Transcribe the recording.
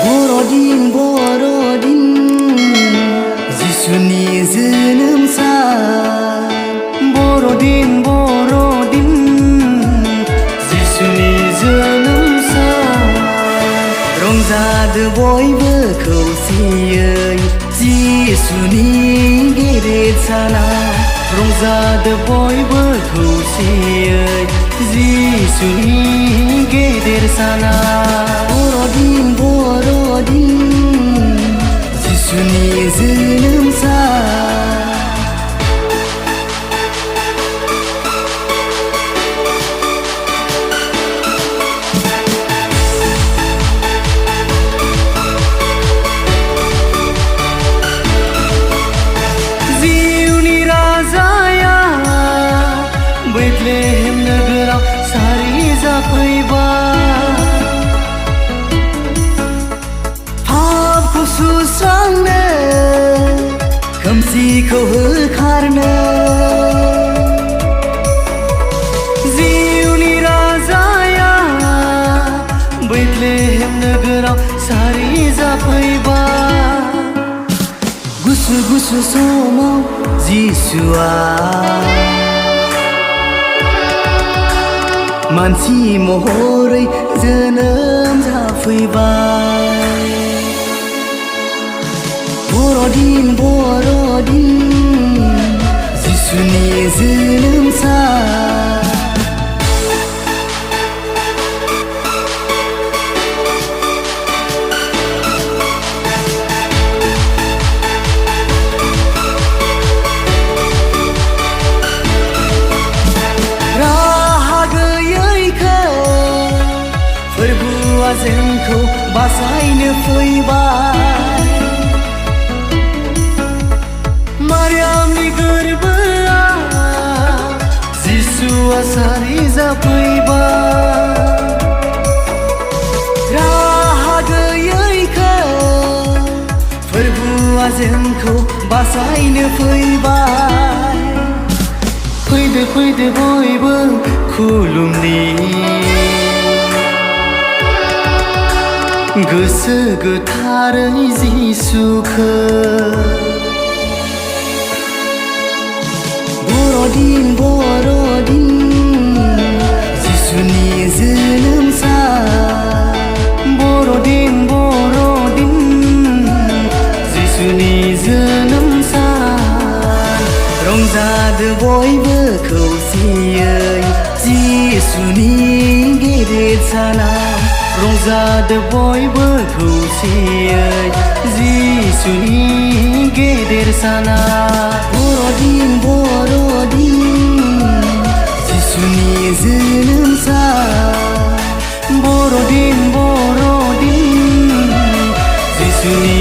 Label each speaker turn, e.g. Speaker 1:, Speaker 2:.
Speaker 1: बर'दिन जिसुनि जोनोम सान। बर'दिन जिसुनि जोनोम सान। रंजादो बयबो खौसेयै जिसुनि गेदेर सानाव। रंजादो बयबो खौसेयै जिसुनि गेदेर सानाव। बर'दिन जिसुनि जोनोम सान। जिउनि राजाया बेथलेहेम नोगोराव सारि जाफैबाय। पापखौ सुस्रांनो खोमसिखौ होखारनो। जिउनि राजाया बेथलेहेम नोगोराव सारि जाफैबाय। गुसु समाव जिसुआ मानसि महरै जोनोम जाफैबाय। बर'दिन जिसुनि जोनोम सान। फोरबुआ जोंखौ बासायनो फैबाय। मारियामनि गोरबोआव जिसुआ सारि जाफैबाय। राहा गैयैखौ फोरबुआ जोंखौ बासायनो फैबाय। फैदो बयबो खुलुमनि गोसो गोथारै जिसुखो। बर'दिन जिसुनि जोनोम सान। बर'दिन जिसुनि जोनोम सान। रंजादो बयबो खौसेयै जिसुनि गेदेर सानाव। रंजादो बयबो खौसेयै जिसुनि गेदेर सानाव। बर'दिन जिसुनि जोनोम सान। बर'दिन जिसुनि